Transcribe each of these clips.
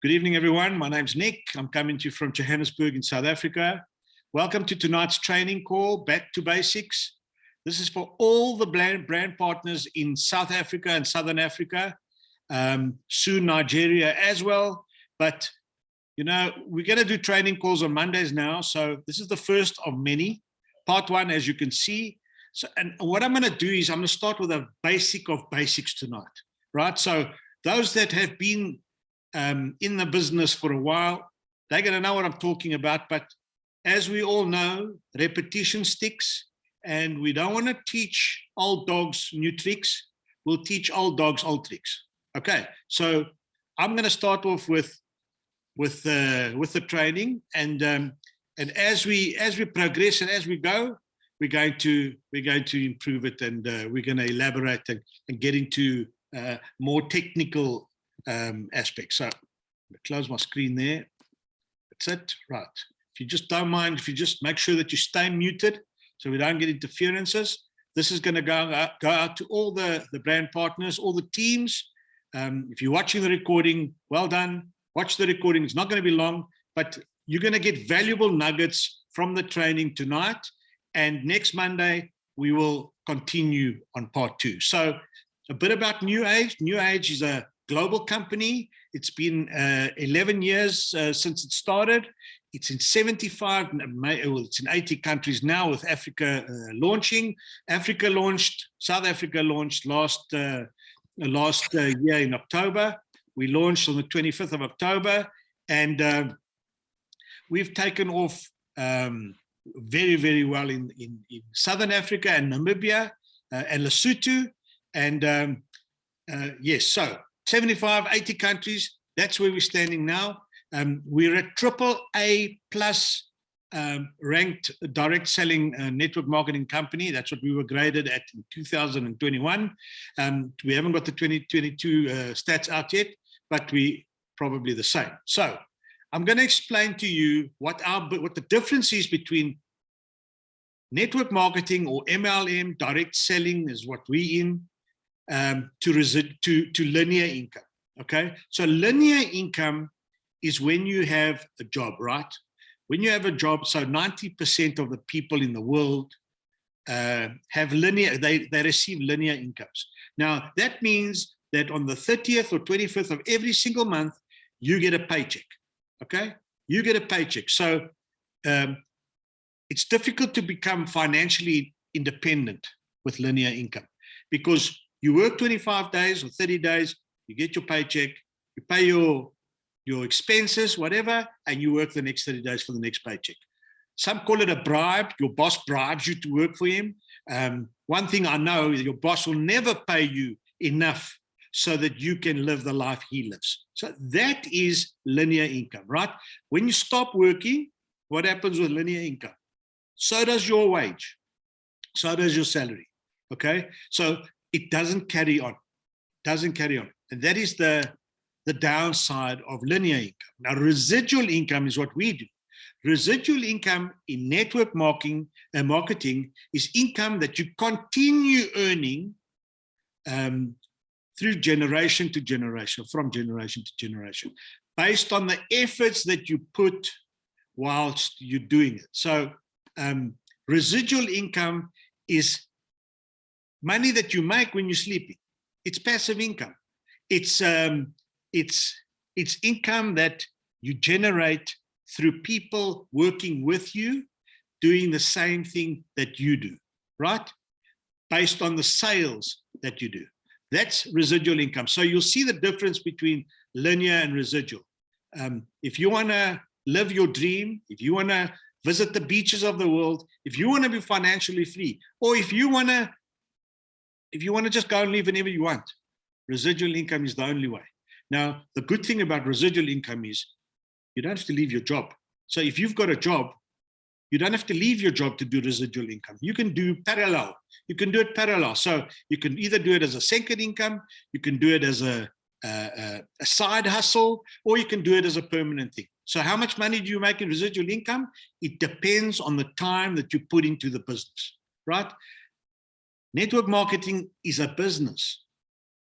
Good evening, everyone. My name's Nick. I'm coming to you from Johannesburg in South Africa. Welcome to tonight's training call, Back to Basics. This is for all the brand partners in South Africa and Southern Africa, soon Nigeria as well. But, you know, we're going to do training calls on Mondays now. So this is the first of many. Part one, as you can see. So, and what I'm going to do is I'm going to start with a basic of basics tonight, right? So those that have been in the business for a while, they're going to know what I'm talking about. But as we all know, repetition sticks, and we don't want to teach old dogs new tricks. We'll teach old dogs old tricks. Okay, so I'm going to start off with the training, and as we progress and as we go, we're going to improve it, and we're going to elaborate and get into more technical aspects. So close my screen there. That's it. Right. If you just don't mind, if you just make sure that you stay muted so we don't get interferences. This is going to go out to all the brand partners, all the teams. If you're watching the recording, well done. Watch the recording. It's not going to be long, but you're going to get valuable nuggets from the training tonight. And next Monday, we will continue on part two. So a bit about New Age. New Age is a global company. It's been 11 years since it started. It's in 75, well, it's in 80 countries now, with Africa launching. Africa launched, South Africa launched last year in October. We launched on the 25th of October, and we've taken off very, very well in Southern Africa and Namibia and Lesotho. And yes, so 75, 80 countries, that's where we're standing now. We're a AAA plus ranked direct selling network marketing company. That's what we were graded at in 2021. We haven't got the 2022 stats out yet, but we probably the same. So I'm going to explain to you what the difference is between network marketing, or MLM, direct selling is what we in, to linear income. Okay, so linear income is when you have a job, right? When you have a job, so 90% of the people in the world have linear, they receive linear incomes. Now, that means that on the 30th or 25th of every single month, you get a paycheck, okay? You get a paycheck. So it's difficult to become financially independent with linear income, because you work 25 days or 30 days, you get your paycheck, you pay your expenses, whatever, and you work the next 30 days for the next paycheck. Some call it a bribe. Your boss bribes you to work for him. One thing I know is your boss will never pay you enough so that you can live the life he lives. So that is linear income, right? When you stop working, what happens with linear income? So does your wage. So does your salary, okay? So it doesn't carry on, doesn't carry on. And that is the downside of linear income. Now, residual income is what we do. Residual income in network marketing is income that you continue earning through generation to generation, from generation to generation, based on the efforts that you put whilst you're doing it. So residual income is money that you make when you're sleeping. It's passive income. It's income that you generate through people working with you, doing the same thing that you do, right? Based on the sales that you do. That's residual income. So you'll see the difference between linear and residual. If you want to live your dream, if you want to visit the beaches of the world, if you want to be financially free, or if you want to just go and live whenever you want, residual income is the only way. Now, the good thing about residual income is you don't have to leave your job. So if you've got a job, you don't have to leave your job to do residual income. You can do parallel. You can do it parallel. So you can either do it as a second income, you can do it as a side hustle, or you can do it as a permanent thing. So how much money do you make in residual income? It depends on the time that you put into the business, right? Network marketing is a business.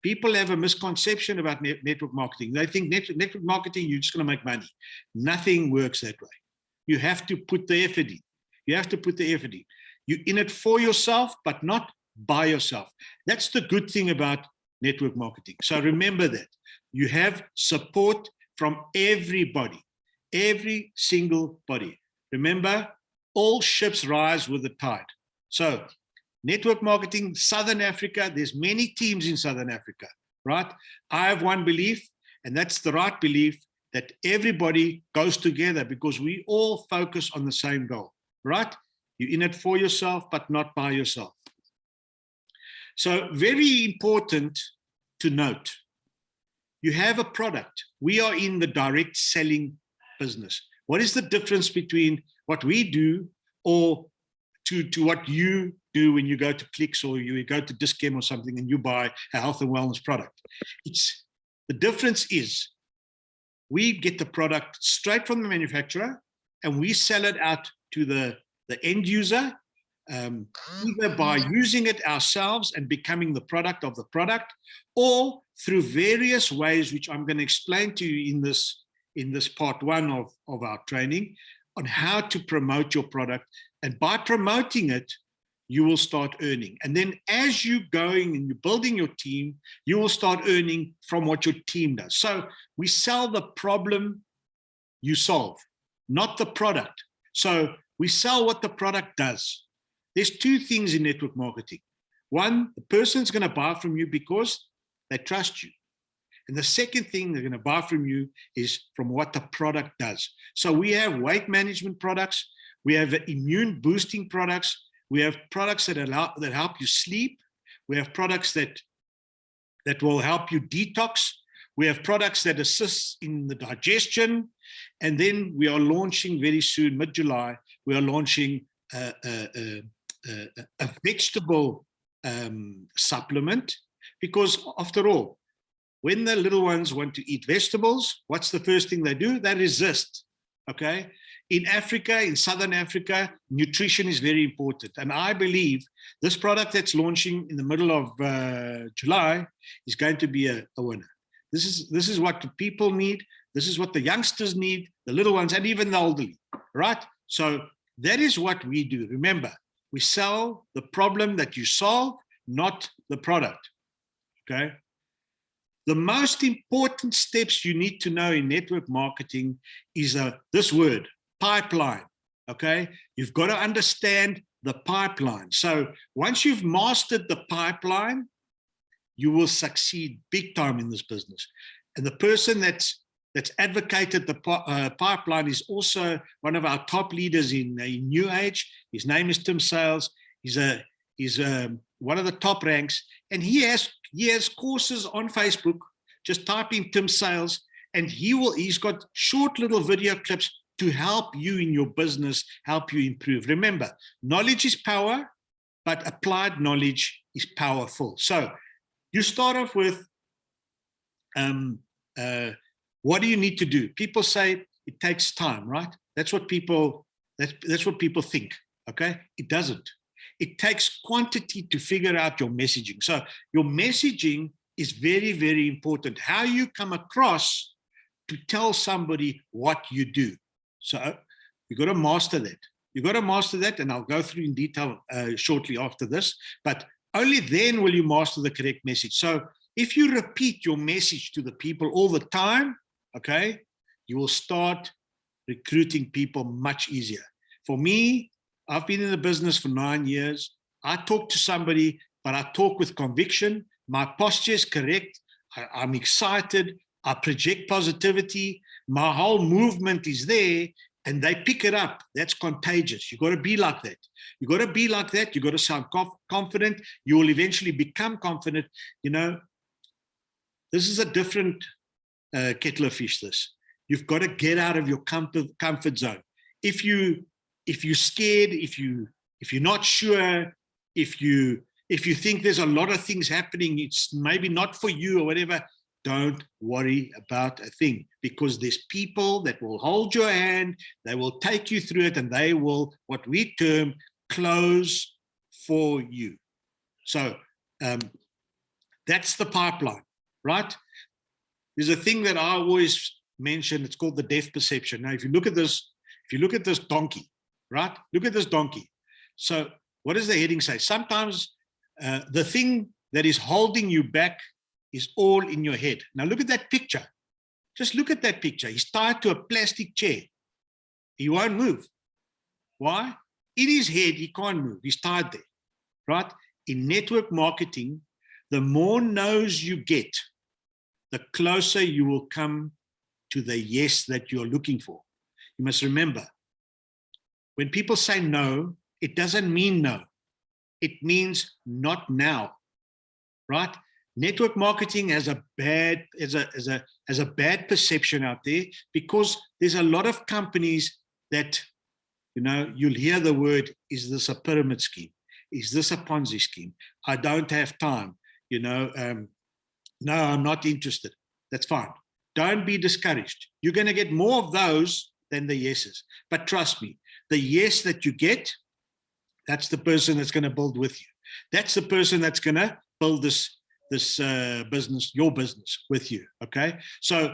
People have a misconception about network marketing. They think network marketing, you're just going to make money. Nothing works that way. You have to put the effort in. You have to put the effort in. You're in it for yourself, but not by yourself. That's the good thing about network marketing. So remember that. You have support from everybody, every single body. Remember, all ships rise with the tide. So network marketing, Southern Africa, there's many teams in Southern Africa, right? I have one belief, and that's the right belief, that everybody goes together because we all focus on the same goal, right? You're in it for yourself, but not by yourself. So very important to note, you have a product. We are in the direct selling business. What is the difference between what we do or to what you do when you go to Clicks or you go to Dischem or something and you buy a health and wellness product? The difference is we get the product straight from the manufacturer and we sell it out to the end user, either by using it ourselves and becoming the product of the product, or through various ways, which I'm going to explain to you in this part one of our training, on how to promote your product. And by promoting it, you will start earning. And then as you're going and you're building your team, you will start earning from what your team does. So we sell the problem you solve, not the product. So we sell what the product does. There's two things in network marketing. One, the person's going to buy from you because they trust you. And the second thing they're going to buy from you is from what the product does. So we have weight management products. We have immune boosting products. We have products that help you sleep. We have products that will help you detox. We have products that assist in the digestion. And then we are launching very soon, mid-July, we are launching a vegetable supplement, because after all, when the little ones want to eat vegetables, what's the first thing they do? They resist, okay? In Africa, in Southern Africa, nutrition is very important. And I believe this product that's launching in the middle of July is going to be a winner. This is what the people need. This is what the youngsters need, the little ones, and even the elderly, right? So that is what we do. Remember, we sell the problem that you solve, not the product, okay? The most important steps you need to know in network marketing is this word, pipeline, okay? You've got to understand the pipeline. So once you've mastered the pipeline, you will succeed big time in this business. And the person that's advocated the pipeline is also one of our top leaders in New Age. His name is Tim Sales. He's one of the top ranks, and he has courses on Facebook. Just type in Tim Sales, and he's got short little video clips to help you in your business, help you improve. Remember, knowledge is power, but applied knowledge is powerful. So you start off with what do you need to do? People say it takes time, right? That's what people think, okay? It doesn't. It takes quantity to figure out your messaging. So your messaging is very, very important. How you come across to tell somebody what you do. So you got to master that. You got to master that, and I'll go through in detail shortly after this, but only then will you master the correct message. So if you repeat your message to the people all the time, okay, you will start recruiting people much easier. For me, I've been in the business for 9 years. I talk to somebody, but I talk with conviction. My posture is correct. I'm excited. I project positivity. My whole movement is there, and they pick it up. That's contagious. You got to be like that. You got to be like that. You got to sound confident. You will eventually become confident. You know, this is a different kettle of fish. You've got to get out of your comfort zone. If you're scared, if you're not sure, if you think there's a lot of things happening, it's maybe not for you or whatever, don't worry about a thing, because there's people that will hold your hand, they will take you through it, and they will, what we term, close for you. So That's the pipeline, right? There's a thing that I always mention. It's called the depth perception. Now, if you look at this donkey, right? Look at this donkey. So what does the heading say? Sometimes the thing that is holding you back is all in your head. Now look at that picture. Just look at that picture. He's tied to a plastic chair. He won't move. Why? In his head, he can't move. He's tied there, right? In network marketing, the more no's you get, the closer you will come to the yes that you're looking for. You must remember, when people say no, it doesn't mean no. It means not now, right? Network marketing has a bad perception out there, because there's a lot of companies that, you'll hear the word, is this a pyramid scheme? Is this a Ponzi scheme? I don't have time. No, I'm not interested. That's fine. Don't be discouraged. You're going to get more of those than the yeses. But trust me, the yes that you get, that's the person that's going to build with you. That's the person that's going to build this business, your business, with you. Okay, so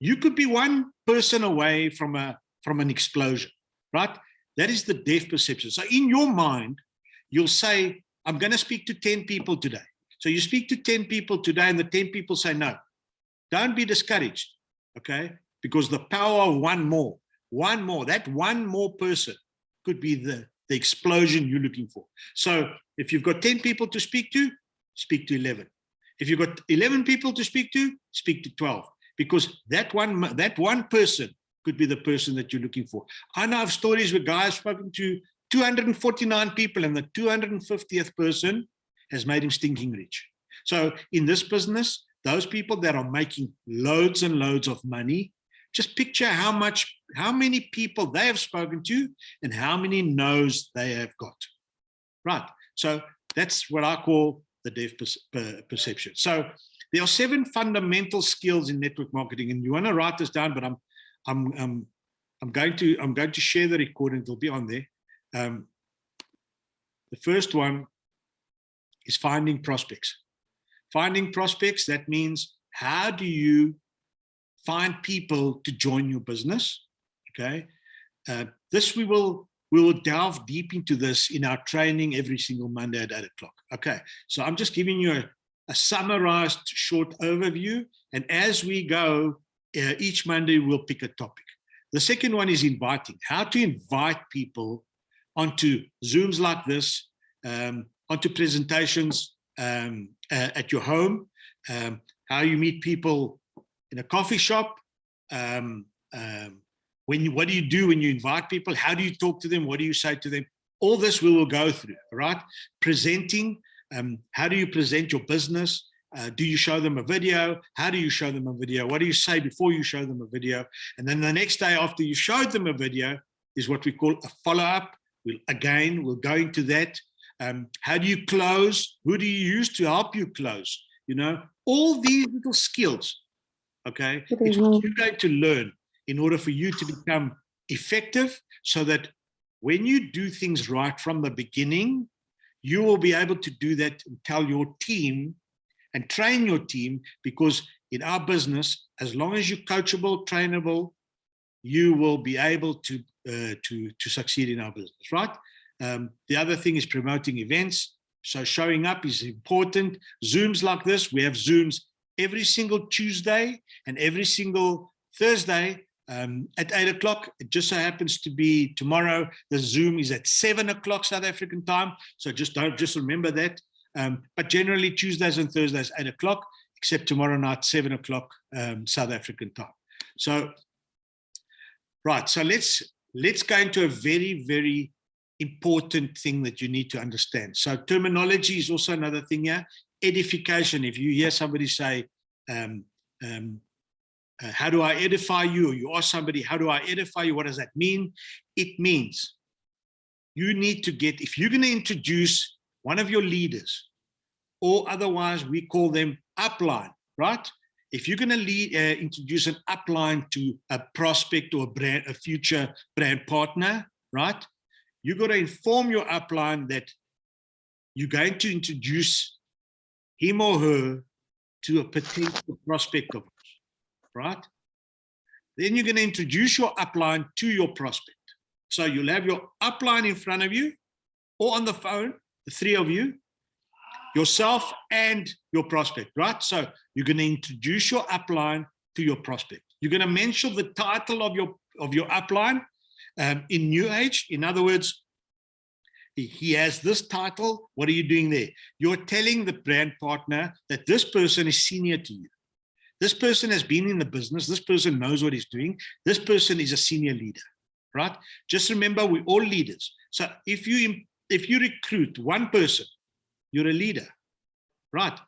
you could be one person away from an explosion, right? That is the depth perception. So in your mind, you'll say, I'm going to speak to 10 people today. So you speak to 10 people today, and the 10 people say no. Don't be discouraged, okay? Because the power of one more, that one more person could be the explosion you're looking for. So if you've got 10 people to speak to 11. If you've got 11 people to speak to 12. Because that one person could be the person that you're looking for. I know of stories where guys have spoken to 249 people, and the 250th person has made him stinking rich. So in this business, those people that are making loads and loads of money, just picture how many people they have spoken to and how many no's they have got. Right. So that's what I call the depth perception. So there are 7 fundamental skills in network marketing, and you want to write this down, but I'm going to share the recording. It'll be on there. The first one is finding prospects. Finding prospects, that means, how do you find people to join your business? Okay, this we will delve deep into this in our training every single Monday at 8 o'clock. Okay, so I'm just giving you a summarized short overview, and as we go, each Monday we'll pick a topic. The second one is inviting. How to invite people onto Zooms like this, onto presentations at your home, how you meet people in a coffee shop, what do you do when you invite people? How do you talk to them? What do you say to them? All this we will go through, right? Presenting, how do you present your business? Do you show them a video? How do you show them a video? What do you say before you show them a video? And then the next day after you showed them a video is what we call a follow-up. We'll go into that. How do you close? Who do you use to help you close? All these little skills, okay, it's what you're going to learn in order for you to become effective, so that when you do things right from the beginning, you will be able to do that and tell your team and train your team, because in our business, as long as you're coachable, trainable, you will be able to succeed in our business, right? The other thing is promoting events. So showing up is important. Zooms like this, we have Zooms every single Tuesday and every single Thursday at 8 o'clock. It just so happens to be tomorrow. The Zoom is at 7 o'clock South African time. So just remember that. But generally Tuesdays and Thursdays, 8 o'clock, except tomorrow night, 7 o'clock South African time. So, right. So let's go into a very, very important thing that you need to understand. So terminology is also another thing here. Edification. If you hear somebody say, how do I edify you? Or you ask somebody, how do I edify you? What does that mean? It means you need to get, if you're going to introduce one of your leaders, or otherwise we call them upline, right? If you're going to introduce an upline to a prospect or a future brand partner, right? You've got to inform your upline that you're going to introduce him or her to a potential prospect of yours, right? Then you're going to introduce your upline to your prospect. So you'll have your upline in front of you or on the phone, the three of you, yourself and your prospect, right? So you're going to introduce your upline to your prospect. You're going to mention the title of your upline in New Age. In other words, he has this title. What are you doing there? You're telling the brand partner that this person is senior to you. This person has been in the business. This person knows what he's doing. This person is a senior leader, right? Just remember, we're all leaders. So if you recruit one person, you're a leader, right?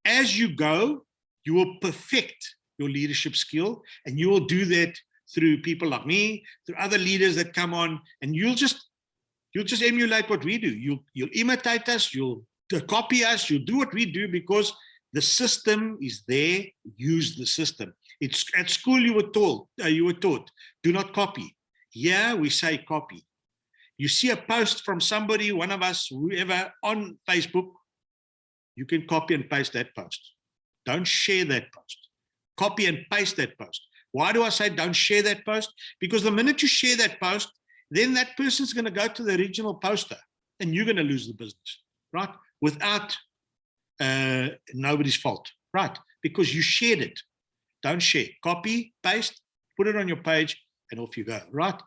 As you go, you will perfect your leadership skill, and you will do that through people like me, through other leaders that come on, and you'll just emulate what we do. You'll imitate us, you'll copy us, you'll do what we do, because the system is there. Use the system. It's at school you were taught, do not copy. Here we say copy. You see a post from somebody, one of us, whoever, on Facebook, you can copy and paste that post. Don't share that post. Copy and paste that post. Why do I say don't share that post? Because the minute you share that post, then that person's going to go to the original poster and you're going to lose the business, right? Without nobody's fault, right? Because you shared it. Don't share. Copy, paste, put it on your page, and off you go, right?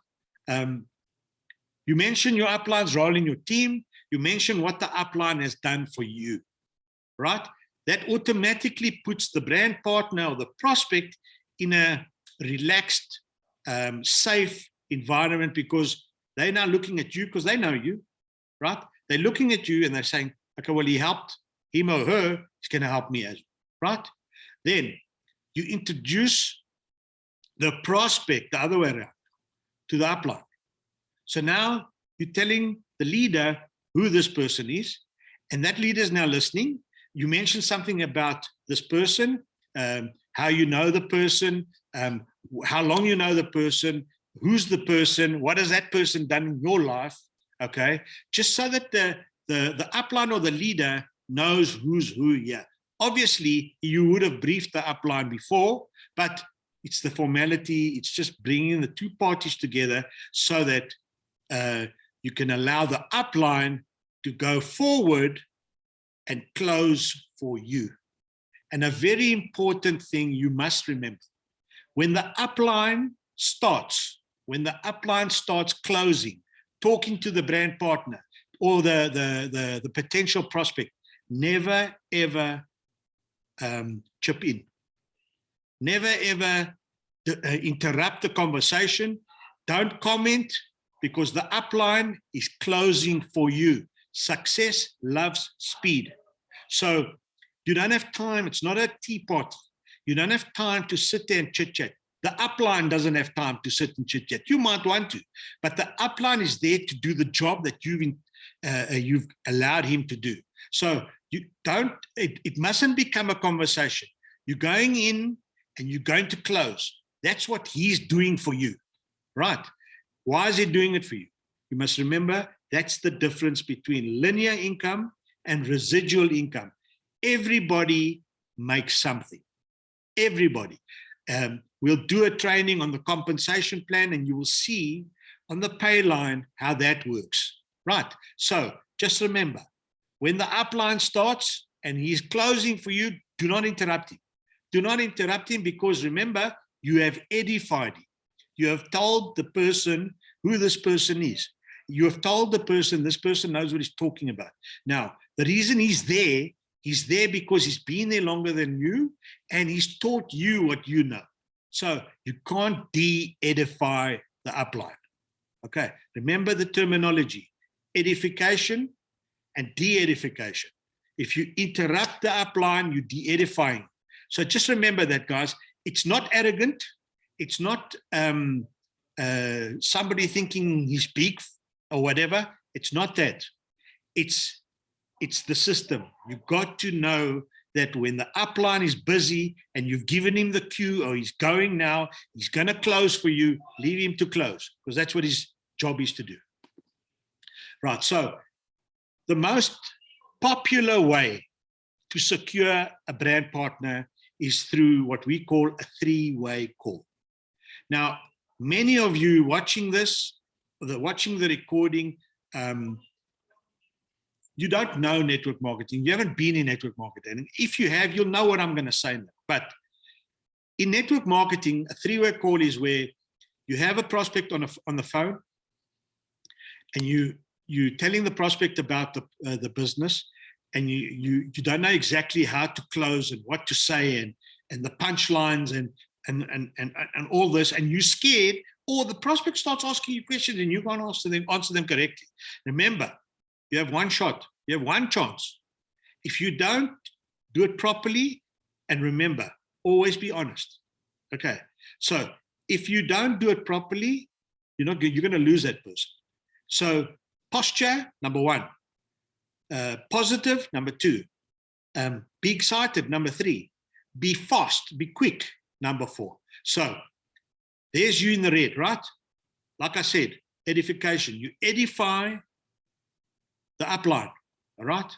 You mention your upline's role in your team. You mention what the upline has done for you, right? That automatically puts the brand partner or the prospect in a relaxed, safe environment, because they're now looking at you because they know you, right? They're looking at you and they're saying, okay, well, he helped him or her, he's going to help me as well, right? Then you introduce the prospect the other way around to the upline. So now you're telling the leader who this person is, and that leader is now listening. You mentioned something about this person, how you know the person, how long you know the person, who's the person, what has that person done in your life, okay? Just so that the upline or the leader knows who's who here. Obviously, you would have briefed the upline before, but it's the formality. It's just bringing the two parties together so that you can allow the upline to go forward and close for you. And a very important thing you must remember, when the upline starts closing, talking to the brand partner or the potential prospect, never ever chip in. Never ever interrupt the conversation. Don't comment, because the upline is closing for you. Success loves speed. So you don't have time. It's not a tea party. You don't have time to sit there and chit chat. The upline doesn't have time to sit and chit chat. You might want to, but the upline is there to do the job that you've allowed him to do. So you don't. It mustn't become a conversation. You're going in and you're going to close. That's what he's doing for you, right? Why is he doing it for you? You must remember, that's the difference between linear income and residual income. Everybody makes something. Everybody. We'll do a training on the compensation plan, and you will see on the pay line how that works, right? So just remember, when the upline starts and he's closing for you, do not interrupt him. Do not interrupt him, because remember, you have edified him. You have told the person who this person is. You have told the person, this person knows what he's talking about. Now, the reason he's there because he's been there longer than you, and he's taught you what you know. So you can't de-edify the upline. Okay, remember the terminology, edification and de-edification. If you interrupt the upline, you're de-edifying. So just remember that, guys. It's not arrogant. It's not somebody thinking he's big or whatever. It's not that. It's the system. You've got to know that when the upline is busy and you've given him the cue, or he's going now, he's going to close for you, leave him to close, because that's what his job is to do. Right, so the most popular way to secure a brand partner is through what we call a three-way call. Now, many of you watching this, watching the recording, you don't know network marketing. You haven't been in network marketing. And if you have, you'll know what I'm going to say. But in network marketing, a three-way call is where you have a prospect on the phone, and you're telling the prospect about the business, and you don't know exactly how to close and what to say and the punchlines and all this, and you're scared, or the prospect starts asking you questions and you can't answer them correctly. Remember, you have one shot, you have one chance. If you don't do it properly, and remember, always be honest. Okay, so if you don't do it properly, you're going to lose that person. So posture, number one. Positive, number two. Be excited, number three. Be fast, be quick, number four. So there's you in the red, right? Like I said, edification. You edify the upline, all right?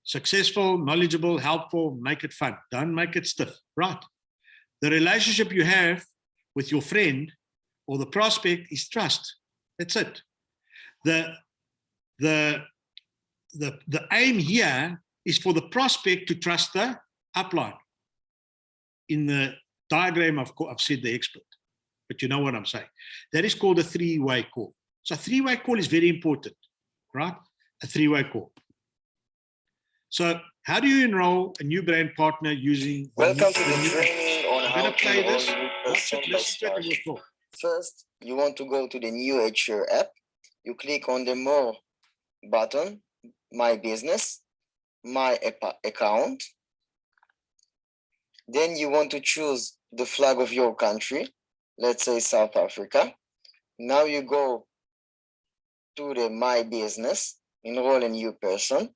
Successful, knowledgeable, helpful, make it fun. Don't make it stiff, right? The relationship you have with your friend or the prospect is trust. That's it. The aim here is for the prospect to trust the upline. In the diagram, I've said the expert, but you know what I'm saying. That is called a three-way call. So a three-way call is very important, right? A three-way call. So how do you enroll a new brand partner using Welcome to the training on how to enroll this. a new person by starting. First, you want to go to the New HR app. You click on the More button, My Business, My Account. Then you want to choose the flag of your country, let's say South Africa. Now you go to the My Business, enroll a new person.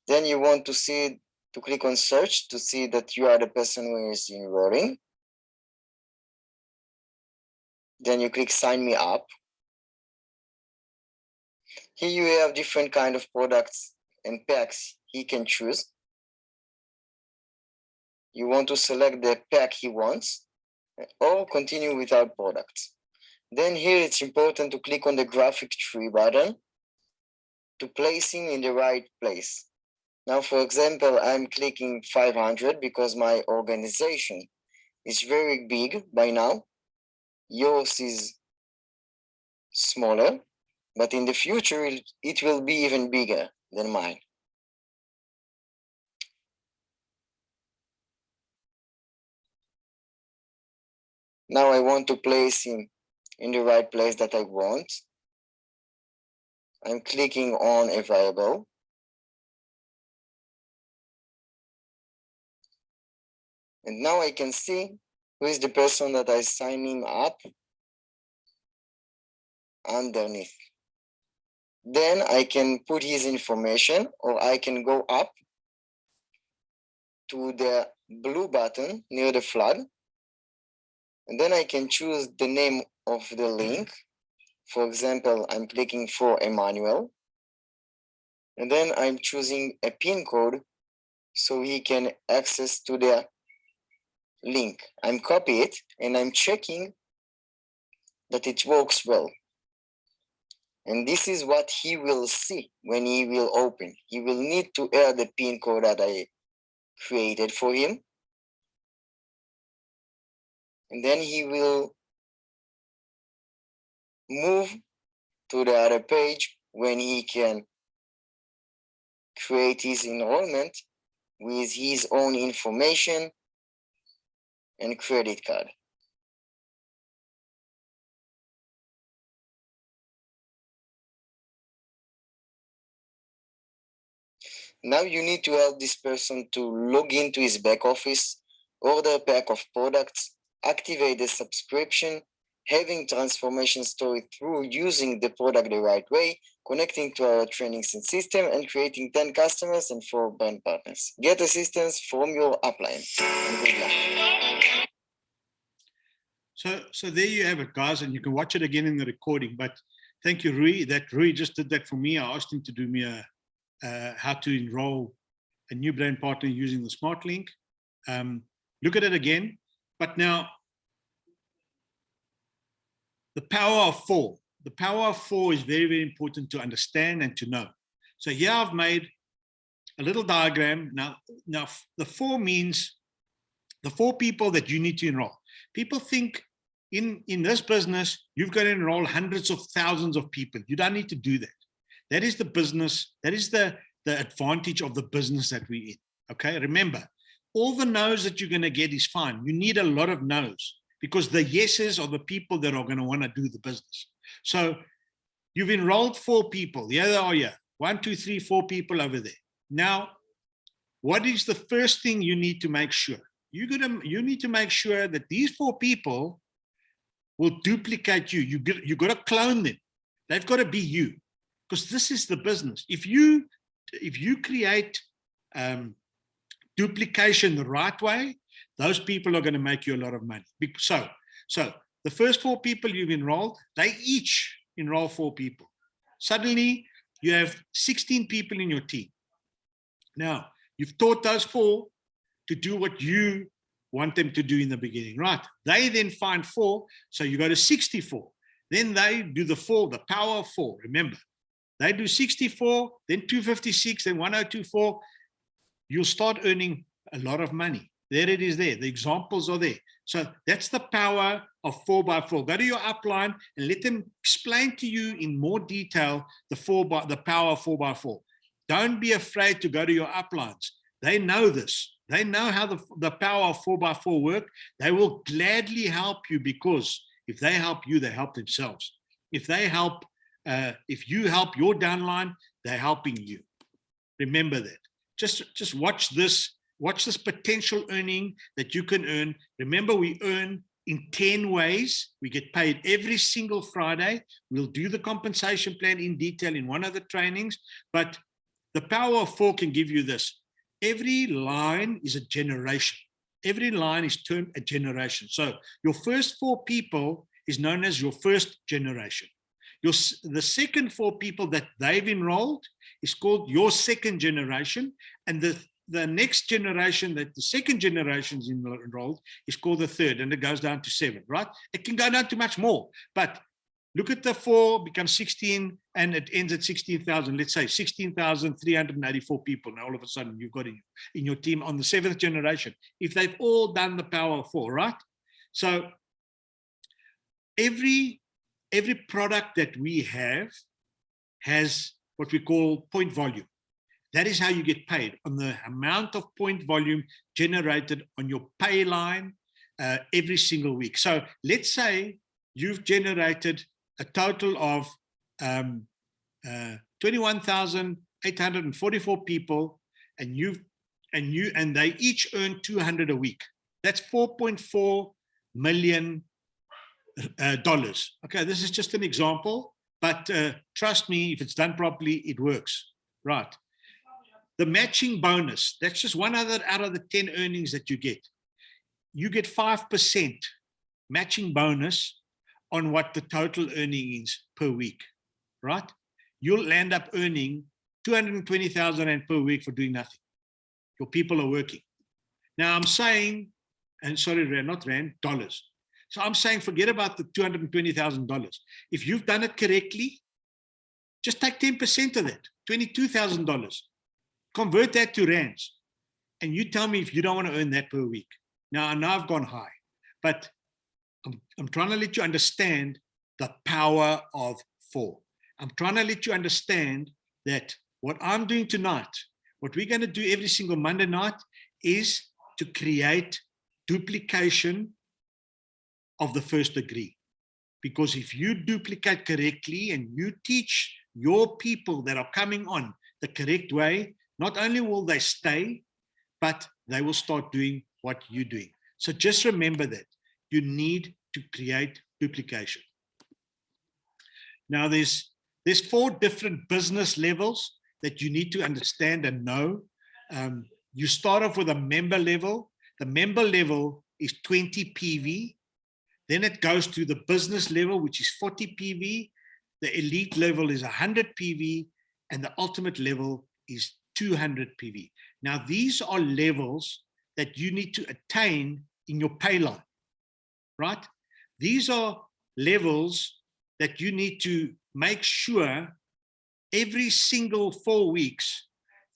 Then you want to click on search to see that you are the person who is enrolling. Then you click sign me up. Here you have different kind of products and packs he can choose. You want to select the pack he wants or continue without products. Then here it's important to click on the graphic tree button to place him in the right place. Now, for example, I'm clicking 500 because my organization is very big by now. Yours is smaller, but in the future, it will be even bigger than mine. Now I want to place him in the right place that I want. I'm clicking on available. And now I can see who is the person that I sign him up underneath. Then I can put his information, or I can go up to the blue button near the flag. And then I can choose the name of the link. For example, I'm clicking for Emmanuel. And then I'm choosing a PIN code so he can access to the link. I'm copying it and I'm checking that it works well. And this is what he will see when he will open. He will need to add the PIN code that I created for him. And then he will move to the other page when he can create his enrollment with his own information and credit card. Now you need to help this person to log into his back office, order a pack of products, activate the subscription, having transformation story through using the product the right way, connecting to our training system, and creating 10 customers and 4 brand partners. Get assistance from your upline. And good luck. So there you have it, guys, and you can watch it again in the recording. But thank you, Rui. Rui just did that for me. I asked him to do me a how to enroll a new brand partner using the smart link. Look at it again. But now, the power of 4. The power of 4 is very, very important to understand and to know. So here I've made a little diagram. Now the 4 means the 4 people that you need to enroll. People think in this business, you've got to enroll hundreds of thousands of people. You don't need to do that. That is the business. That is the advantage of the business that we're in. Okay, remember, all the no's that you're going to get is fine. You need a lot of no's, because the yeses are the people that are going to want to do the business. So you've enrolled 4 people. Here they are here. 1, 2, 3, 4 people over there. Now, what is the first thing you need to make sure? You need to make sure that these 4 people will duplicate you. You got to clone them. They've got to be you, because this is the business. If you create duplication the right way, those people are going to make you a lot of money. So the first 4 people you've enrolled, they each enroll 4 people. Suddenly, you have 16 people in your team. Now, you've taught those 4 to do what you want them to do in the beginning, right? They then find 4, so you go to 64. Then they do the 4, the power of 4, remember. They do 64, then 256, then 1024. You'll start earning a lot of money. There it is there. The examples are there. So that's the power of 4x4. Go to your upline and let them explain to you in more detail the power of 4x4. Don't be afraid to go to your uplines. They know this. They know how the power of 4x4 work. They will gladly help you, because if they help you, they help themselves. If you help your downline, they're helping you. Remember that. Just watch this. Watch this potential earning that you can earn. Remember, we earn in 10 ways. We get paid every single Friday. We'll do the compensation plan in detail in one of the trainings, but the power of 4 can give you this. Every line is a generation. Every line is termed a generation. So your first 4 people is known as your first generation. The second 4 people that they've enrolled is called your second generation, and the next generation that the second generation is enrolled is called the third, and it goes down to 7, right? It can go down to much more, but look at the 4 becomes 16, and it ends at 16,000. Let's say 16,384 people. Now all of a sudden you've got in your team on the 7th generation, if they've all done the power of 4, right? So every product that we have has what we call point volume. That is how you get paid, on the amount of point volume generated on your pay line every single week. So let's say you've generated a total of 21,844 people, and they each earn 200 a week. That's $4.4 million. Okay, this is just an example, but trust me, if it's done properly, it works, right? The matching bonus, that's just one other out of the 10 earnings that you get. You get 5% matching bonus on what the total earning is per week, right? You'll end up earning 220,000 per week for doing nothing. Your people are working. Now I'm saying, and sorry, not rand, dollars. So I'm saying, forget about the $220,000. If you've done it correctly, just take 10% of that, $22,000. Convert that to rands, and you tell me if you don't want to earn that per week. Now, I know I've gone high, but I'm trying to let you understand the power of 4. I'm trying to let you understand that what I'm doing tonight, what we're going to do every single Monday night, is to create duplication of the first degree. Because if you duplicate correctly and you teach your people that are coming on the correct way, not only will they stay, but they will start doing what you're doing. So just remember that you need to create duplication. Now there's 4 different business levels that you need to understand and know. You start off with a member level. The member level is 20 PV. Then it goes to the business level, which is 40 PV. The elite level is 100 PV, and the ultimate level is 200 PV. Now, these are levels that you need to attain in your pay line, right? These are levels that you need to make sure every single 4 weeks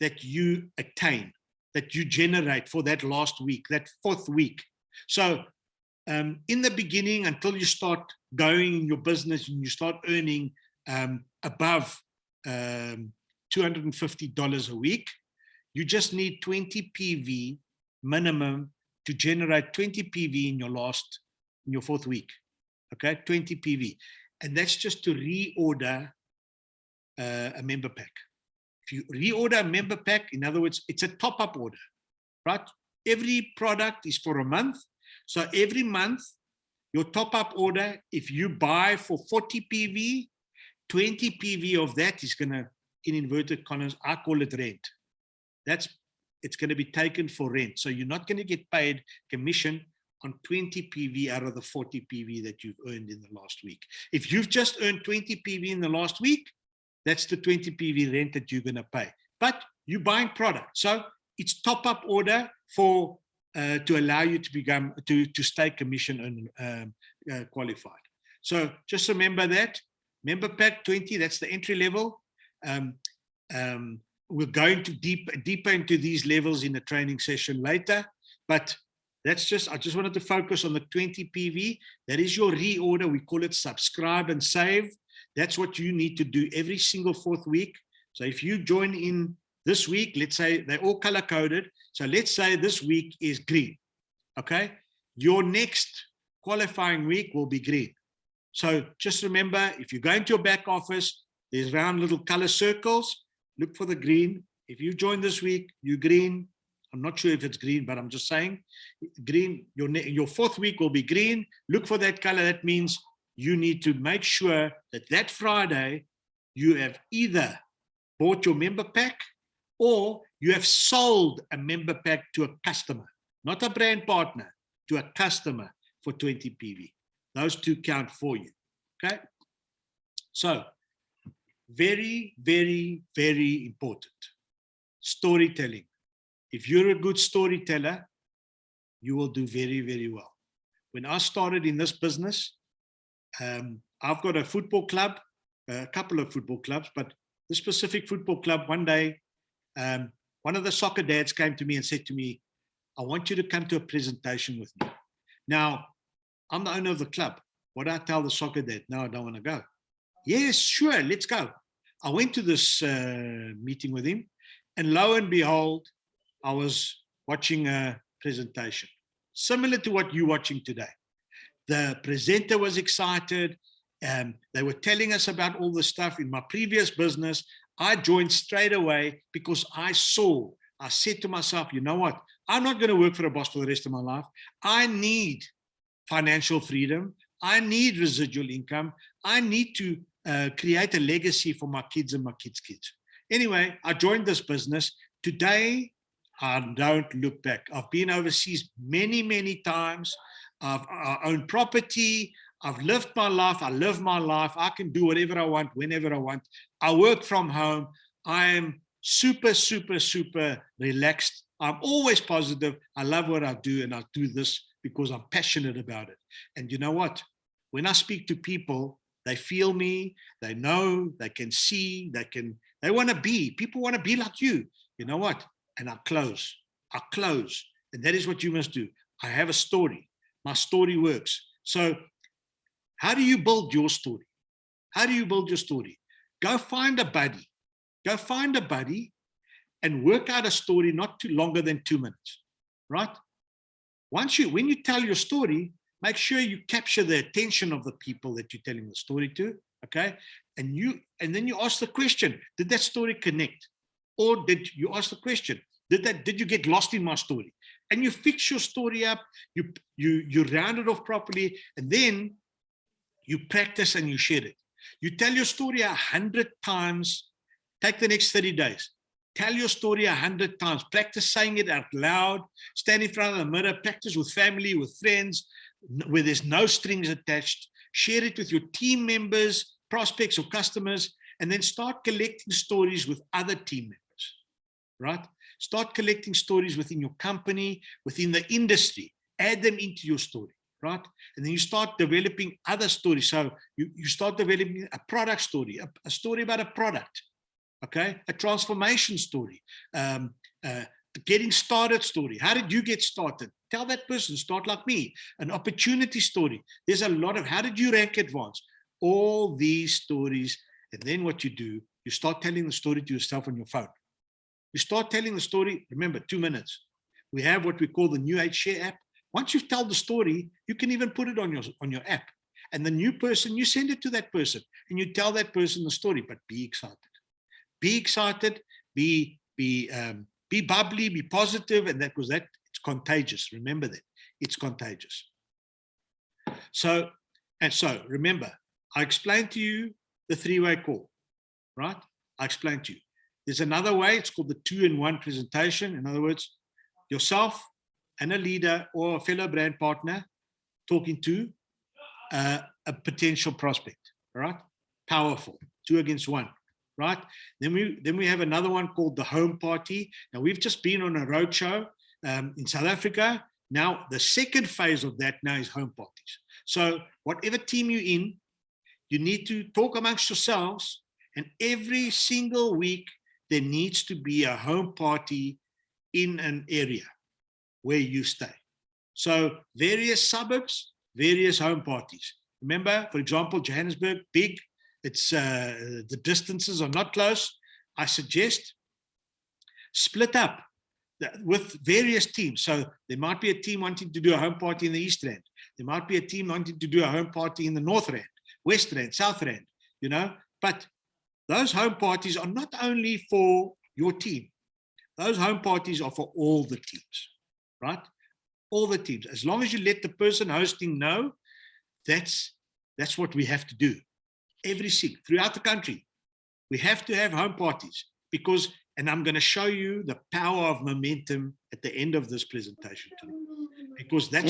that you attain, that you generate for that last week, that 4th week. So in the beginning, until you start going in your business and you start earning above $250 a week, you just need 20 PV minimum to generate 20 PV in your 4th week. Okay, 20 PV. And that's just to reorder a member pack. If you reorder a member pack, in other words, it's a top-up order, right? Every product is for a month. So every month, your top-up order, if you buy for 40 PV, 20 PV of that is going to, in inverted commas, I call it rent. It's going to be taken for rent. So you're not going to get paid commission on 20 PV out of the 40 PV that you've earned in the last week. If you've just earned 20 PV in the last week, that's the 20 PV rent that you're going to pay. But you're buying product. So it's top-up order for to allow you to become to stay commission qualified. So just remember that member pack 20, that's the entry level. We're going to deeper into these levels in the training session later, but I just wanted to focus on the 20 PV. That is your reorder. We call it subscribe and save. That's what you need to do every single 4th week. So if you join in this week, let's say they're all color coded. So let's say this week is green. Okay. Your next qualifying week will be green. So just remember, if you go into your back office, there's round little color circles. Look for the green. If you join this week, you're green. I'm not sure if it's green, but I'm just saying green. Your 4th week will be green. Look for that color. That means you need to make sure that that Friday you have either bought your member pack or you have sold a member pack to a customer, not a brand partner, to a customer for 20 PV. Those two count for you. Okay. So very, very, very important. Storytelling. If you're a good storyteller, you will do very, very well. When I started in this business, I've got a football club, a couple of football clubs, but this specific football club, one day, one of the soccer dads came to me and said to me, I want you to come to a presentation with me. Now, I'm the owner of the club. What do I tell the soccer dad? No, I don't want to go. Yes, sure, let's go. I went to this meeting with him, and lo and behold, I was watching a presentation, similar to what you're watching today. The presenter was excited. They were telling us about all the stuff in my previous business. I joined straight away because I said to myself, you know what? I'm not going to work for a boss for the rest of my life. I need financial freedom. I need residual income. I need to create a legacy for my kids and my kids' kids. Anyway, I joined this business. Today, I don't look back. I've been overseas many, many times. I own property. I've lived my life. I live my life. I can do whatever I want, whenever I want. I work from home. I am super, super, super relaxed. I'm always positive. I love what I do, and I do this because I'm passionate about it. And you know what? When I speak to people, they feel me, they know, they can see, they want to be. People want to be like you. You know what? And I close. And that is what you must do. I have a story. My story works. So how do you build your story? How do you build your story? Go find a buddy. Go find a buddy and work out a story not too longer than 2 minutes, right? When you tell your story, make sure you capture the attention of the people that you're telling the story to, okay? And then you ask the question, did that story connect? Or did you ask the question, did you get lost in my story? And you fix your story up, you round it off properly, and then you practice and you share it. You tell your story 100 times. Take the next 30 days. Tell your story 100 times. Practice saying it out loud. Stand in front of the mirror. Practice with family, with friends, where there's no strings attached. Share it with your team members, prospects, or customers, and then start collecting stories with other team members. right? Start collecting stories within your company, within the industry. Add them into your story, right? And then you start developing other stories. So you start developing a product story, a story about a product, okay? A transformation story, getting started story. How did you get started? Tell that person, start like me. An opportunity story. There's a lot of, how did you rank advanced? All these stories. And then what you do, you start telling the story to yourself on your phone. You start telling the story, remember, 2 minutes. We have what we call the New Age Share app. Once you've told the story, you can even put it on your app. And the new person, you send it to that person and you tell that person the story, but be excited. Be excited, be bubbly, be positive, and that it's contagious. Remember that. It's contagious. So remember, I explained to you the 3-way call, right? I explained to you. There's another way, it's called the 2-in-1 presentation. In other words, yourself and a leader or a fellow brand partner talking to a potential prospect, right? Powerful, 2 against 1, right? Then we have another one called the home party. Now, we've just been on a roadshow in South Africa. Now, the second phase of that now is home parties. So whatever team you're in, you need to talk amongst yourselves, and every single week, there needs to be a home party in an area where you stay. So various suburbs, various home parties. Remember, for example, Johannesburg, big, it's the distances are not close. I suggest split up with various teams. So there might be a team wanting to do a home party in the East Rand. There might be a team wanting to do a home party in the North Rand, West Rand, South Rand, you know, but those home parties are not only for your team. Those home parties are for all the teams, right? All the teams. As long as you let the person hosting know, that's what we have to do. Every single, throughout the country, we have to have home parties because, and I'm going to show you the power of momentum at the end of this presentation today. Because that's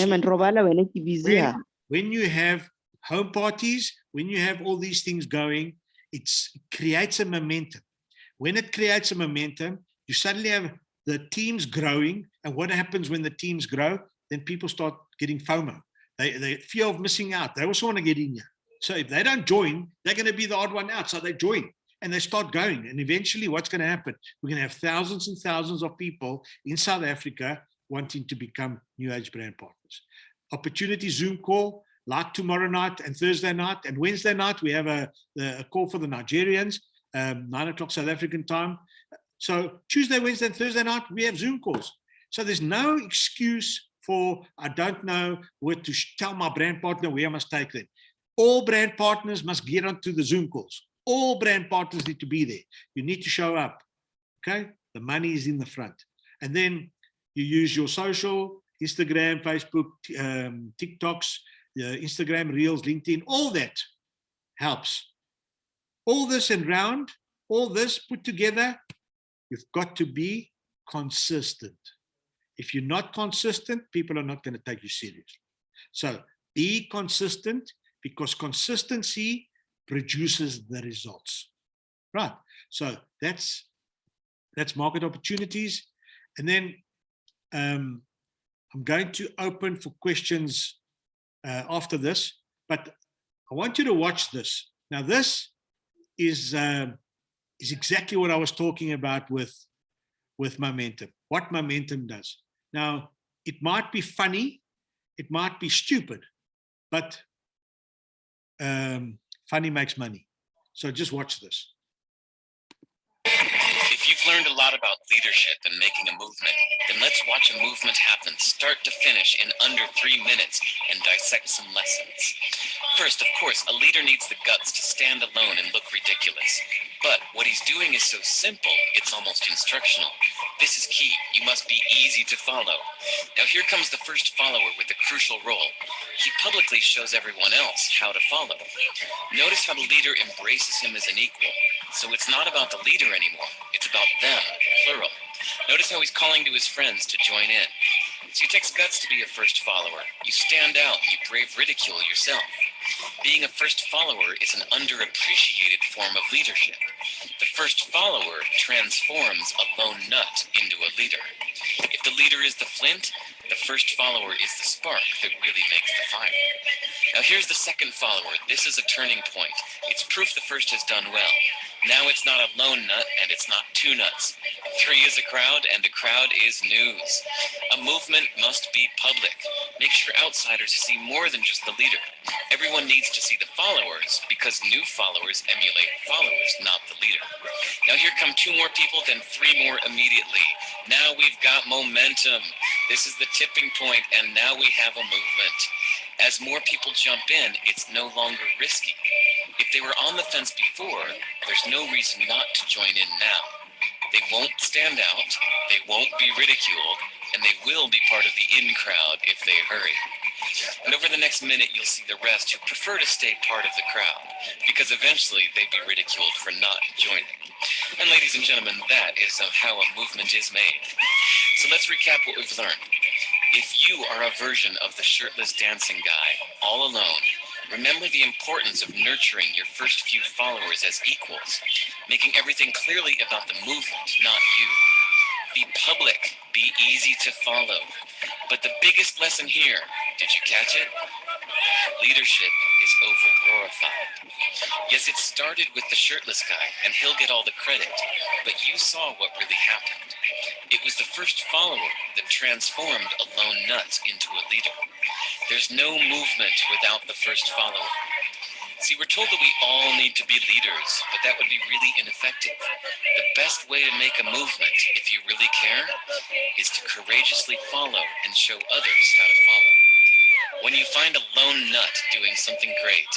when you have home parties, when you have all these things going, it creates a momentum. When it creates a momentum, you suddenly have the teams growing. And what happens when the teams grow? Then people start getting FOMO. They fear of missing out. They also want to get in here. So if they don't join, they're going to be the odd one out. So they join and they start going. And eventually what's going to happen? We're going to have thousands and thousands of people in South Africa wanting to become New Age brand partners. Opportunity Zoom call, like tomorrow night and Thursday night and Wednesday night, we have a call for the Nigerians, 9:00 South African time. So Tuesday, Wednesday, and Thursday night, we have Zoom calls. So there's no excuse for, I don't know what to tell my brand partner where I must take them. All brand partners must get onto the Zoom calls. All brand partners need to be there. You need to show up, okay? The money is in the front. And then you use your social, Instagram, Facebook, TikToks, Instagram Reels, LinkedIn, all that helps. All this and round, all this put together, you've got to be consistent. If you're not consistent, people are not going to take you seriously. So be consistent because consistency produces the results. Right. So that's market opportunities. And then I'm going to open for questions after this, but I want you to watch this. Now, this is exactly what I was talking about with momentum, what momentum does. Now, it might be funny, it might be stupid, but funny makes money. So just watch this. If you've learned a lot about leadership and making a movement, then let's watch a movement happen start to finish in under 3 minutes and dissect some lessons. First, of course, a leader needs the guts to stand alone and look ridiculous. But what he's doing is so simple, it's almost instructional. This is key. You must be easy to follow. Now here comes the first follower with a crucial role. He publicly shows everyone else how to follow. Notice how the leader embraces him as an equal. So it's not about the leader anymore. It's about them, plural. Notice how he's calling to his friends to join in. So it takes guts to be a first follower. You stand out and you brave ridicule yourself. Being a first follower is an underappreciated form of leadership. The first follower transforms a lone nut into a leader. If the leader is the flint, the first follower is the spark that really makes the fire. Now here's the second follower. This is a turning point. It's proof the first has done well. Now it's not a lone nut and it's not two nuts. 3 is a crowd and a crowd is news. A movement must be public. Make sure outsiders see more than just the leader. Everyone needs to see the followers because new followers emulate followers, not the leader. Now here come 2 more people, then 3 more immediately. Now we've got momentum. This is the tipping point and now we have a movement. As more people jump in, it's no longer risky. If they were on the fence before, there's no reason not to join in now. They won't stand out, they won't be ridiculed, and they will be part of the in crowd if they hurry. And over the next minute, you'll see the rest who prefer to stay part of the crowd, because eventually they'd be ridiculed for not joining. And ladies and gentlemen, that is how a movement is made. So let's recap what we've learned. If you are a version of the shirtless dancing guy, all alone, remember the importance of nurturing your first few followers as equals, making everything clearly about the movement, not you. Be public, be easy to follow. But the biggest lesson here, did you catch it? Leadership is over-glorified. Yes, it started with the shirtless guy, and he'll get all the credit, but you saw what really happened. It was the first follower that transformed a lone nut into a leader. There's no movement without the first follower. See, we're told that we all need to be leaders, but that would be really ineffective. The best way to make a movement, if you really care, is to courageously follow and show others how to follow. When you find a lone nut doing something great,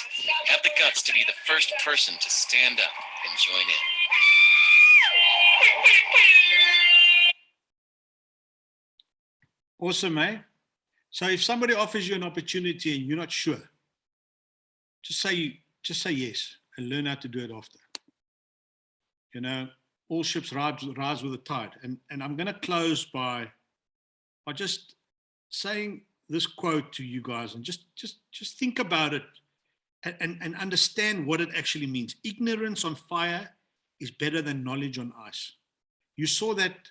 have the guts to be the first person to stand up and join in. Awesome, eh? So if somebody offers you an opportunity and you're not sure, just say yes and learn how to do it after. You know, all ships rise with the tide. And I'm going to close by just saying this quote to you guys, and just think about it and understand what it actually means. Ignorance on fire is better than knowledge on ice. You saw that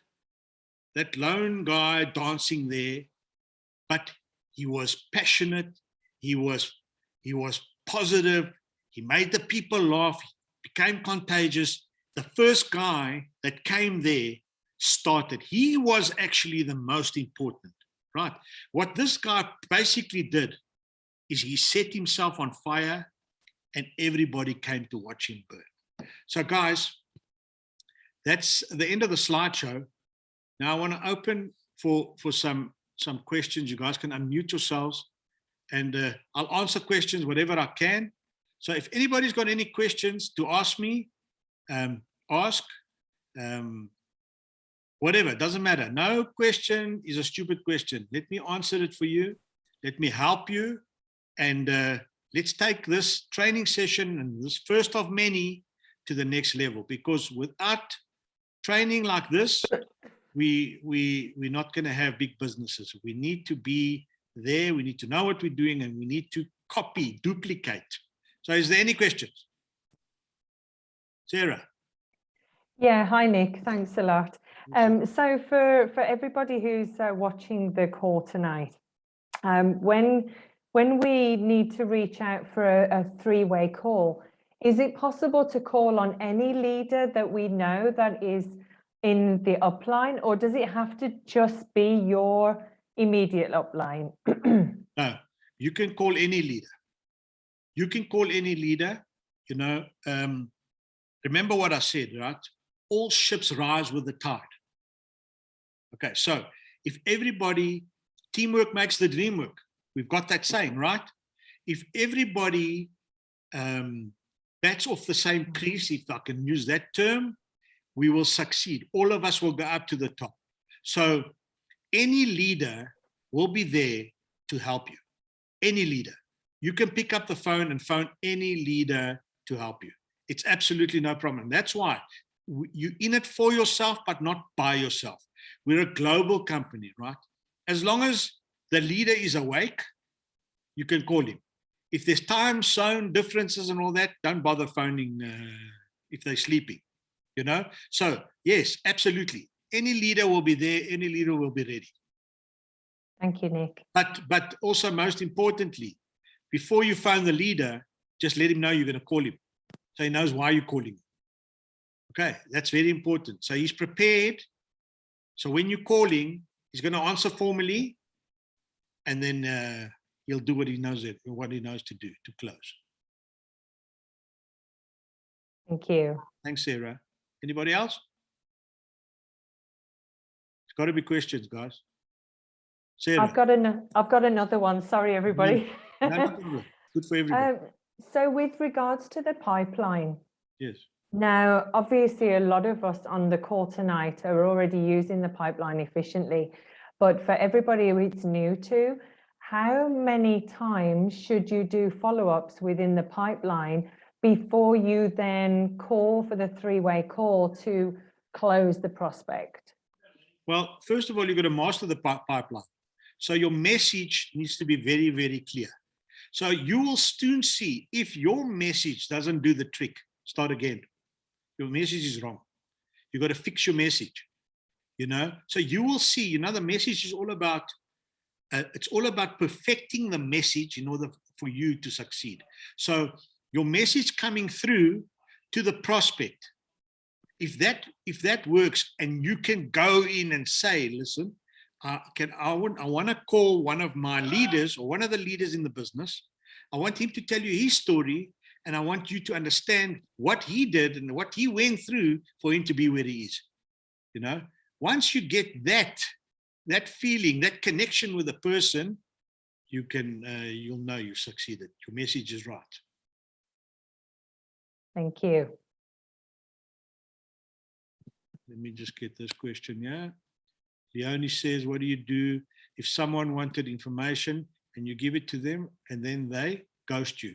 lone guy dancing there, but he was passionate, he was positive, he made the people laugh, he became contagious. The first guy that came there started. He was actually the most important, right? What this guy basically did is he set himself on fire and everybody came to watch him burn. So guys, that's the end of the slideshow. Now I want to open for some questions. You guys can unmute yourselves and I'll answer questions whatever I can. So if anybody's got any questions to ask me, ask, whatever, doesn't matter. No question is a stupid question. Let me answer it for you. Let me help you. And let's take this training session and this first of many to the next level, because without training like this, we're not going to have big businesses. We need to be there. We need to know what we're doing and we need to copy, duplicate. So is there any questions? Sarah? Yeah, hi Nick, thanks a lot. So for everybody who's watching the call tonight, when we need to reach out for a three-way call, is it possible to call on any leader that we know that is in the upline, or does it have to just be your immediate upline? No, you can call any leader. You can call any leader, you know. Remember what I said, right? All ships rise with the tide. Okay, so if everybody, teamwork makes the dream work. We've got that saying, right? If everybody bats off the same crease, if I can use that term, we will succeed. All of us will go up to the top. So any leader will be there to help you. Any leader. You can pick up the phone and phone any leader to help you. It's absolutely no problem. That's why you're in it for yourself, but not by yourself. We're a global company, right? As long as the leader is awake, you can call him. If there's time zone differences and all that, don't bother phoning if they're sleeping. you know? So yes, absolutely. Any leader will be there. Any leader will be ready. Thank you, Nick. But also most importantly, before you phone the leader, just let him know you're going to call him, so he knows why you're calling him. Okay, that's very important. So he's prepared. So when you're calling, he's going to answer formally, and then he'll do what he knows to do to close. Thank you. Thanks, Sarah. Anybody else? It's got to be questions, guys. Sarah. I've got another one. Sorry, everybody. No problem. Good for everybody. So with regards to the pipeline, Yes. now, obviously, a lot of us on the call tonight are already using the pipeline efficiently, but for everybody who it's new to, how many times should you do follow-ups within the pipeline before you then call for the three-way call to close the prospect? Well, first of all, you've got to master the pipeline. So your message needs to be very, very clear. So you will soon see if your message doesn't do the trick, start again. Your message is wrong. You've got to fix your message, you know? So you will see, you know, the message is all about, it's all about perfecting the message in order for you to succeed. So your message coming through to the prospect, if that works and you can go in and say, listen, I want to call one of my leaders or one of the leaders in the business. I want him to tell you his story, and I want you to understand what he did and what he went through for him to be where he is. You know, once you get that feeling, that connection with the person, you'll know you succeeded. Your message is right. Thank you. Let me just get this question here. Leonie says, what do you do if someone wanted information and you give it to them and then they ghost you?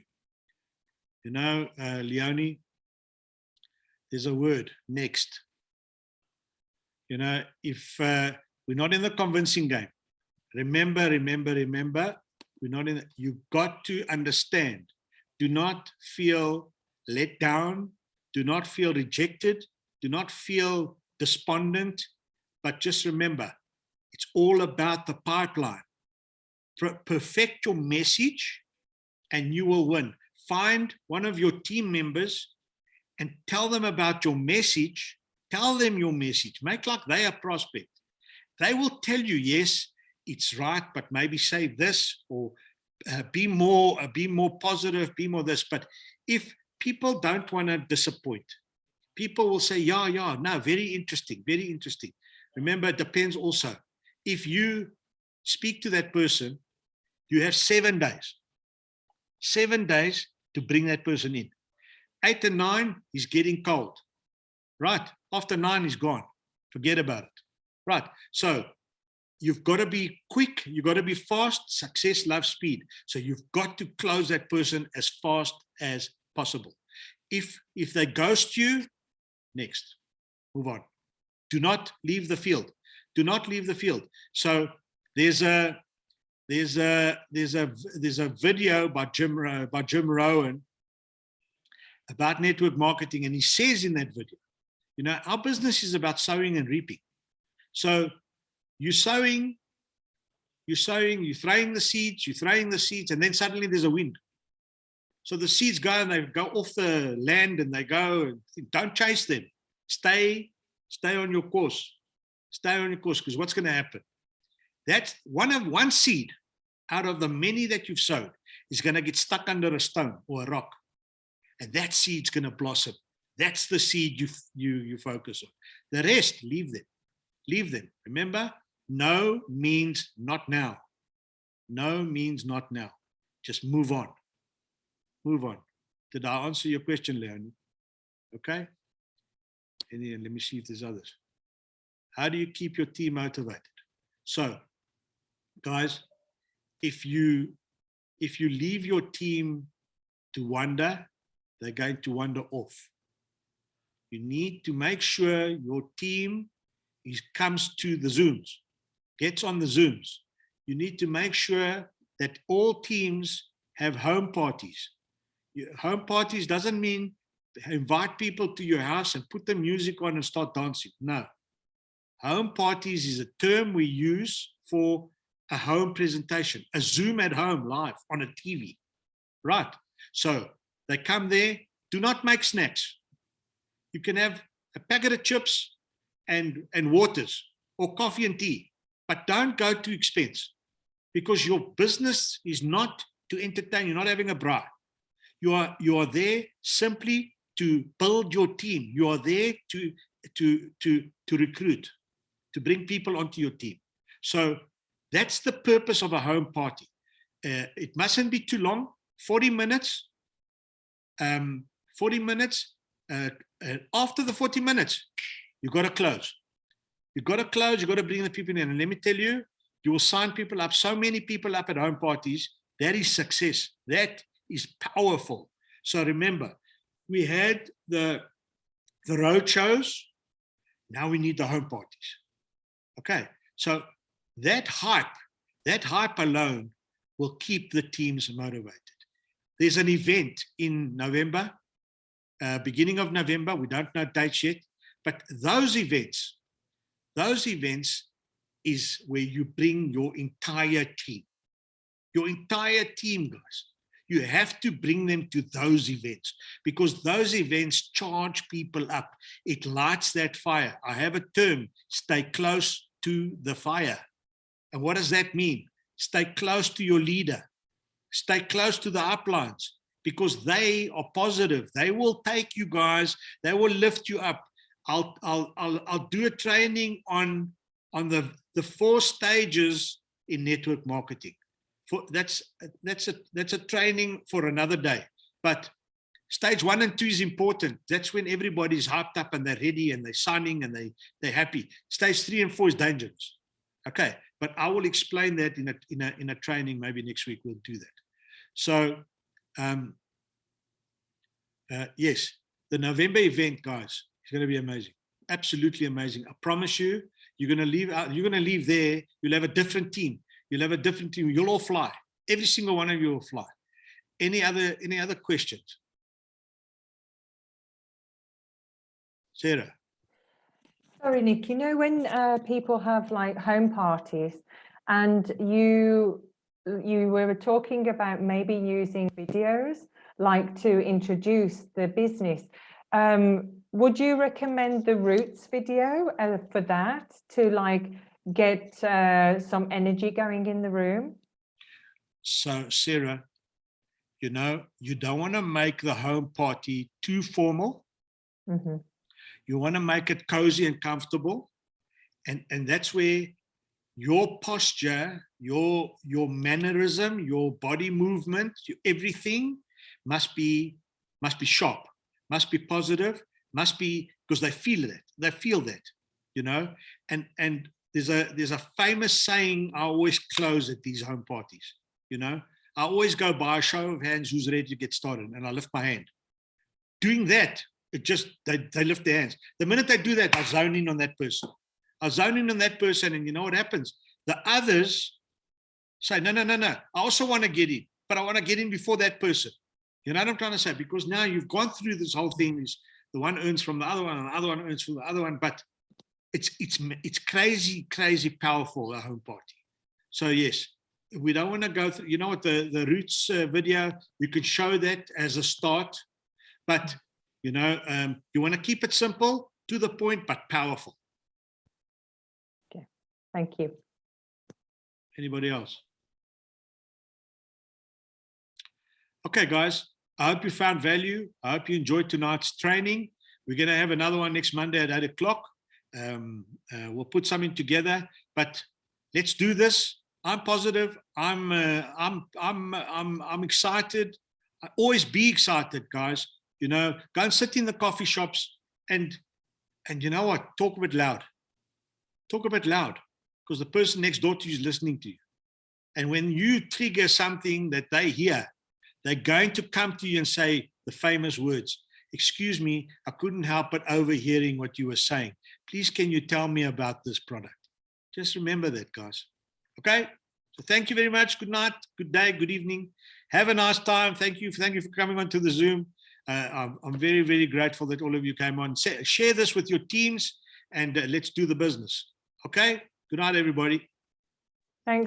You know, Leonie, there's a word, next. You know, if we're not in the convincing game, remember, we're not in, you've got to understand. Do not feel let down. Do not feel rejected. Do not feel despondent. But just remember, it's all about the pipeline. Perfect your message and you will win. Find one of your team members and tell them about your message. Tell them your message. Make like they are prospect. They will tell you, yes, it's right, but maybe say this, or be more positive, be more this. But if people don't want to disappoint, people will say, yeah, no, very interesting, very interesting. Remember, it depends also. If you speak to that person, you have 7 days. 7 days to bring that person in. 8 and 9, he's getting cold. Right? After 9, he's gone. Forget about it. Right? So you've got to be quick. You've got to be fast. Success loves speed. So you've got to close that person as fast as possible. If they ghost you, next. Move on. Do not leave the field. Do not leave the field. So there's a video by Jim Rohn about network marketing, and he says in that video, you know, our business is about sowing and reaping. So you're sowing, you're throwing the seeds, and then suddenly there's a wind. So the seeds go and they go off the land and they go, and don't chase them. Stay on your course. Stay on your course, because what's going to happen? That's one seed out of the many that you've sowed is going to get stuck under a stone or a rock. And that seed's going to blossom. That's the seed you focus on. The rest, leave them. Leave them. Remember, no means not now. No means not now. Just move on. Move on. Did I answer your question, Leonie? Okay. And then let me see if there's others. How do you keep your team motivated? So, guys, if you leave your team to wander, they're going to wander off. You need to make sure your team comes to the Zooms, gets on the Zooms. You need to make sure that all teams have home parties. Home parties doesn't mean invite people to your house and put the music on and start dancing. No. Home parties is a term we use for a home presentation, a Zoom at home live on a TV, right? So they come there, do not make snacks. You can have a packet of chips and waters or coffee and tea, but don't go to expense because your business is not to entertain. You're not having a bra. You are there simply to build your team. You are there to recruit, to bring people onto your team. So that's the purpose of a home party. It mustn't be too long, 40 minutes. 40 minutes. After the 40 minutes, you've got to close. You've got to close. You've got to bring the people in. And let me tell you, you will sign people up, so many people up at home parties. That is success. That is powerful. So remember, we had the road shows. Now we need the home parties. Okay. So that hype alone will keep the teams motivated. There's an event in November, beginning of November. We don't know dates yet, but those events is where you bring your entire team. Your entire team, guys. You have to bring them to those events because those events charge people up. It lights that fire. I have a term, stay close to the fire. And what does that mean? Stay close to your leader. Stay close to the uplines because they are positive. They will take you guys. They will lift you up. I'll do a training on the 4 stages in network marketing. That's a training for another day. But stage 1 and 2 is important. That's when everybody's hyped up and they're ready and they're signing and they're happy. Stage 3 and 4 is dangerous. Okay, but I will explain that in a training. Maybe next week we'll do that. So yes, the November event, guys, is going to be amazing. Absolutely amazing. I promise you. You're going to leave there. You'll have a different team. You'll all fly. Every single one of you will fly. Any other questions? Sarah. Sorry, Nick, you know when people have like home parties and you were talking about maybe using videos like to introduce the business. Would you recommend the Roots video for that to like get some energy going in the room? So Sarah, you don't want to make the home party too formal. Mm-hmm. You want to make it cozy and comfortable. And that's where your posture, your mannerism, your body movement, everything must be sharp, must be positive, must be, because they feel that, and there's a famous saying I always close at these home parties, I always go by a show of hands who's ready to get started, and I lift my hand. Doing that, it just, they lift their hands. The minute they do that, I zone in on that person. And you know what happens? The others say, no. I also want to get in, but I want to get in before that person. You know what I'm trying to say? Because now you've gone through this whole thing, is the one earns from the other one, and the other one earns from the other one, but it's crazy powerful, a home party. So yes, we don't want to go through, what the Roots video, you could show that as a start, but you want to keep it simple, to the point, but powerful. Okay, thank you. Anybody else? Okay, guys, I hope you found value. I hope you enjoyed tonight's training. We're going to have another one next Monday at 8 o'clock. We'll put something together, but let's do this. I'm positive. I'm excited. I always be excited, guys. Go and sit in the coffee shops and you know what? Talk a bit loud. Because the person next door to you is listening to you. And when you trigger something that they hear, they're going to come to you and say the famous words, "Excuse me, I couldn't help but overhearing what you were saying. Please, can you tell me about this product?" Just remember that, guys. Okay? So thank you very much. Good night, good day, good evening. Have a nice time. Thank you for coming onto the Zoom. I'm very, very grateful that all of you came on. Share this with your teams, and let's do the business. Okay? Good night, everybody.